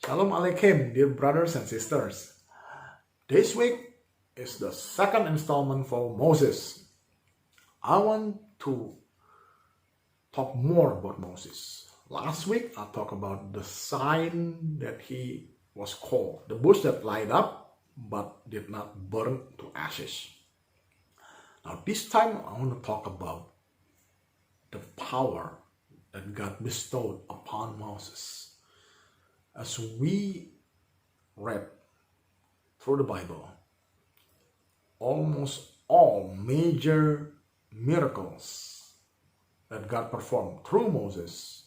Shalom Aleichem, dear brothers and sisters. This week is the second installment for Moses. I want to talk more about Moses. Last week I talked about the sign that he was called, the bush that light up but did not burn to ashes. Now this time I want to talk about the power that God bestowed upon Moses. As we read through the Bible, almost all major miracles that God performed through Moses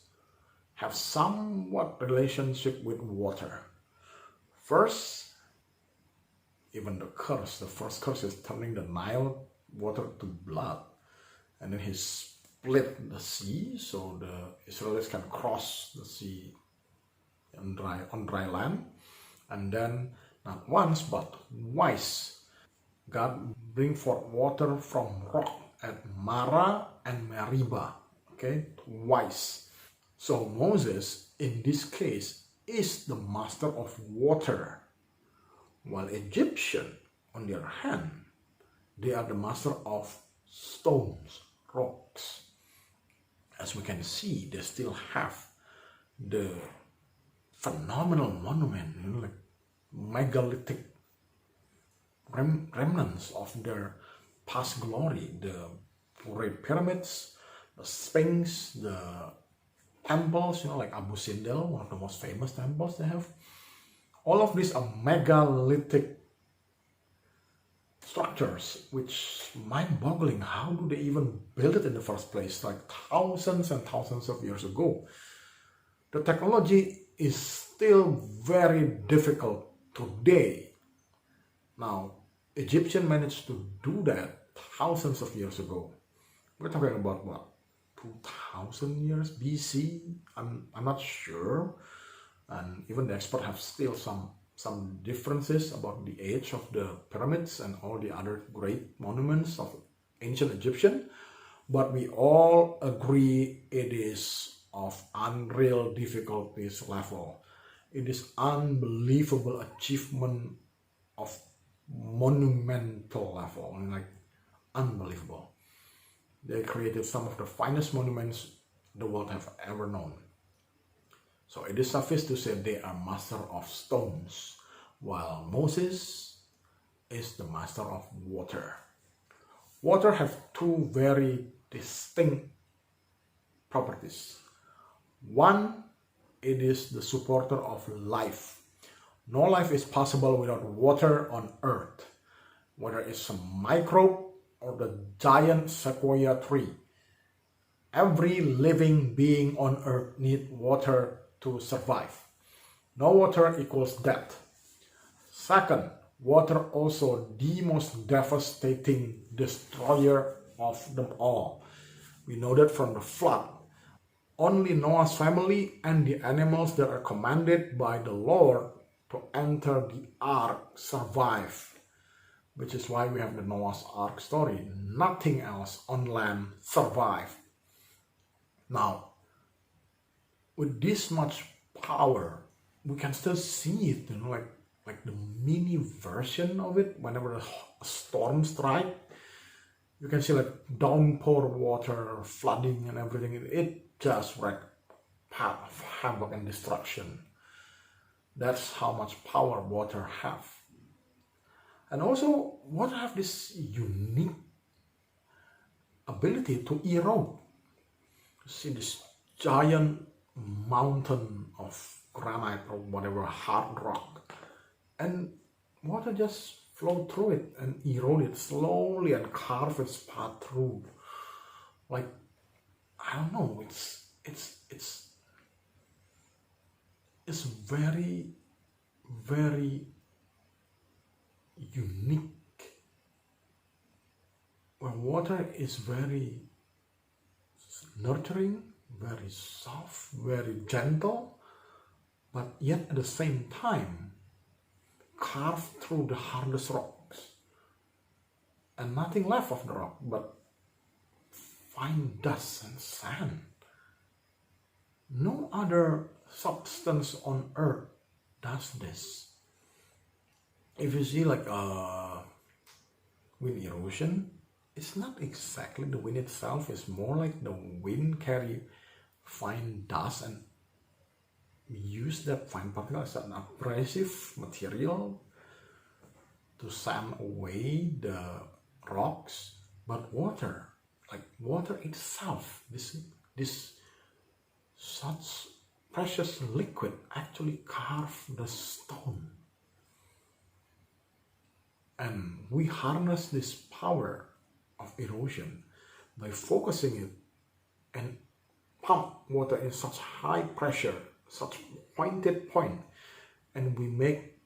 have somewhat relationship with water. First, even the first curse is turning the Nile water to blood. And then he split the sea so the Israelites can cross the sea on dry land. And then not once but twice God bring forth water from rock at Mara and Meribah. Okay, twice. So Moses in this case is the master of water, while Egyptian on the other hand, they are the master of stones, rocks. As we can see, they still have the phenomenal monument, like megalithic remnants of their past glory, the Great Pyramids, the Sphinx, the temples, like Abu Simbel, one of the most famous temples they have. All of these are megalithic structures, which mind-boggling. How do they even build it in the first place, like thousands and thousands of years ago? The technology is still very difficult today. Now, Egyptian managed to do that thousands of years ago. We're talking about what, 2000 years BC? I'm not sure. And even the experts have still some differences about the age of the pyramids and all the other great monuments of ancient Egyptian. But we all agree it is of unreal difficulties level. It is unbelievable achievement of monumental level, like unbelievable. They created some of the finest monuments the world have ever known. So it is suffice to say they are master of stones, while Moses is the master of water. Water have two very distinct properties. One, it is the supporter of life. No life is possible without water on earth, whether it's a microbe or the giant sequoia tree. Every living being on earth needs water to survive. No water equals death. Second, water also the most devastating destroyer of them all. We know that from the flood. Only Noah's family and the animals that are commanded by the Lord to enter the ark survive, which is why we have the Noah's Ark story. Nothing else on land survived. Now, with this much power, we can still see it, like the mini version of it. Whenever a storm strikes, you can see like downpour water, flooding and everything. It just wreaked havoc and destruction. That's how much power water have. And also, water have this unique ability to erode. See this giant mountain of granite or whatever hard rock, and water just flow through it and erode it slowly and carve its path through. Like, I don't know, it's very, very unique. Where water is very nurturing, very soft, very gentle, but yet at the same time carved through the hardest rocks, and nothing left of the rock but fine dust and sand. No other substance on earth does this. If you see like wind erosion, it's not exactly the wind itself, it's more like the wind carry fine dust and use that fine particle as an abrasive material to sand away the rocks. But water, like water itself, this such precious liquid actually carve the stone. And we harness this power of erosion by focusing it and pump water in such high pressure, such pointed point, and we make,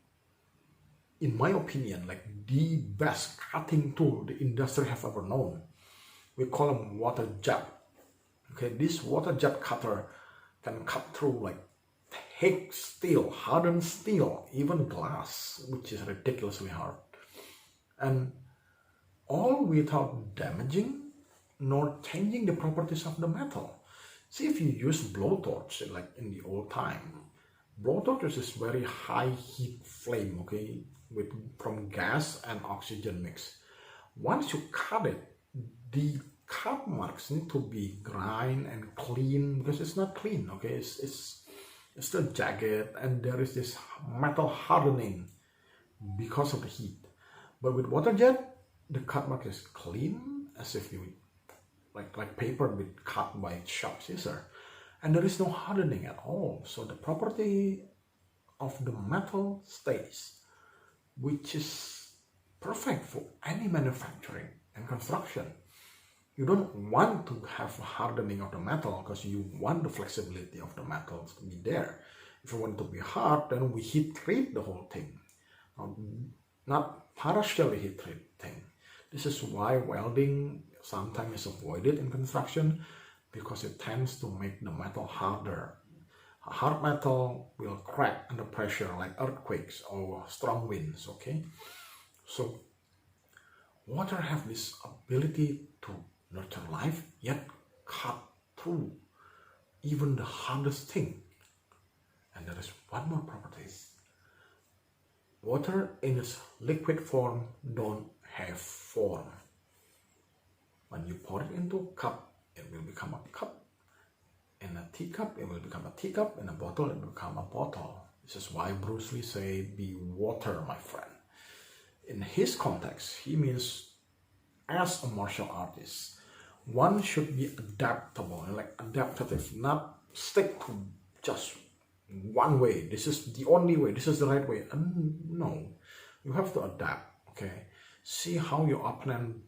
in my opinion, like the best cutting tool the industry have ever known. We call them water jet. Okay, this water jet cutter can cut through like thick steel, hardened steel, even glass, which is ridiculously hard, and all without damaging nor changing the properties of the metal. See, if you use blowtorch, like in the old time, blowtorch is this very high heat flame, okay, from gas and oxygen mix. Once you cut it, the cut marks need to be grind and clean, because it's not clean, okay, it's still jagged, and there is this metal hardening because of the heat. But with water jet, the cut mark is clean, as if you like paper been cut by sharp scissor, and there is no hardening at all. So the property of the metal stays, which is perfect for any manufacturing and construction. You don't want to have hardening of the metal because you want the flexibility of the metals to be there. If you want it to be hard, then we heat treat the whole thing, not partially heat treat thing. This is why welding sometimes is avoided in construction, because it tends to make the metal harder. A hard metal will crack under pressure like earthquakes or strong winds, okay? So water has this ability to nurture life, yet cut through even the hardest thing. And there is one more property. Water in its liquid form don't have form. When you pour it into a cup, it will become a cup. In a teacup, it will become a teacup. In a bottle, it will become a bottle. This is why Bruce Lee say, "Be water, my friend." In his context, he means as a martial artist, one should be adaptable, like adaptive, not stick to just one way. This is the only way. This is the right way. No, you have to adapt. Okay, see how your opponent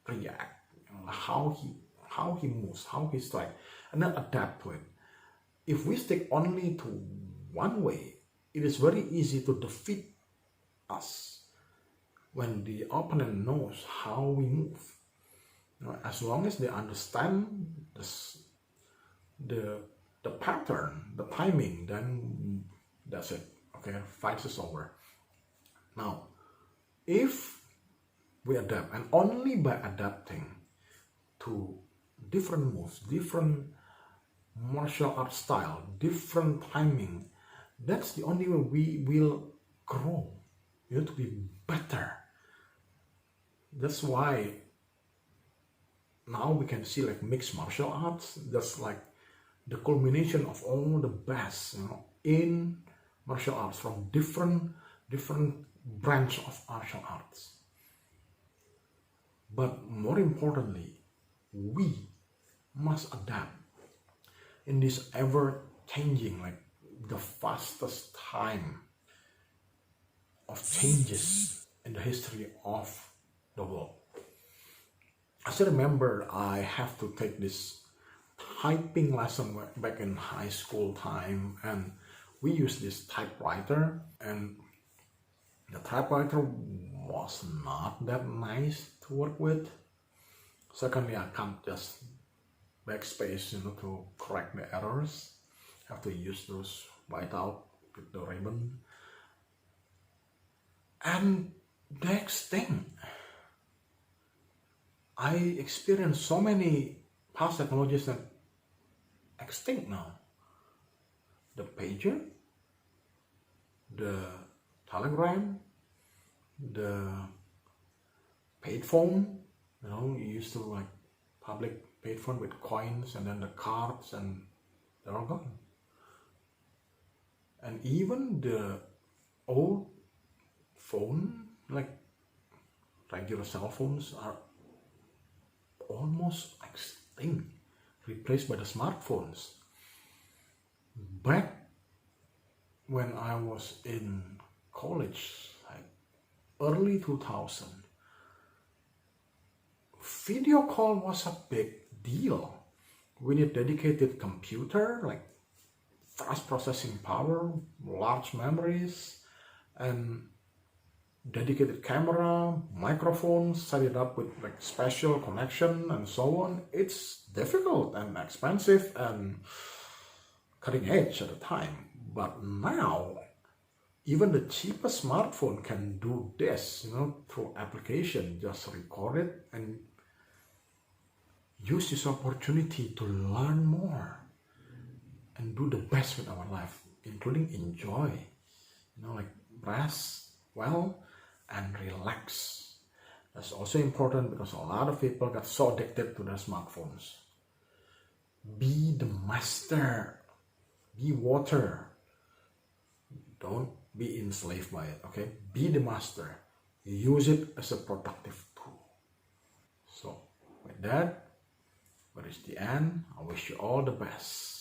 react, how he moves, how he strikes, and then adapt to it. If we stick only to one way, it is very easy to defeat us when the opponent knows how we move. As long as they understand the pattern, the timing, then that's it. Okay, fight is over. Now, if we adapt, and only by adapting to different moves, different martial art style, different timing, that's the only way we will grow. You have to be better. That's why now we can see like mixed martial arts. That's like the culmination of all the best, in martial arts from different branch of martial arts. But more importantly, we must adapt in this ever-changing, like the fastest time of changes in the history of the world. I still remember I have to take this typing lesson back in high school time, and we used this typewriter, and the typewriter was not that nice to work with. Secondly, I can't just backspace, to correct the errors. I have to use those whiteout with the ribbon. And next thing, I experienced so many past technologies that extinct now. The pager, the telegram, the paid phone. You used to like public paid phone with coins and then the cards, and they're all gone. And even the old phone, like regular cell phones, are almost extinct, replaced by the smartphones. Back when I was in college, like early 2000, video call was a big deal. We need dedicated computer, like fast processing power, large memories, and dedicated camera, microphones, set it up with like special connection and so on. It's difficult and expensive and cutting edge at the time. But now, even the cheapest smartphone can do this, through application. Just record it and use this opportunity to learn more and do the best with our life, including enjoy, like rest well and relax. That's also important because a lot of people got so addicted to their smartphones. Be the master, be water. Don't be enslaved by it, okay? Be the master. Use it as a productive tool. So, with that, but it's the end. I wish you all the best.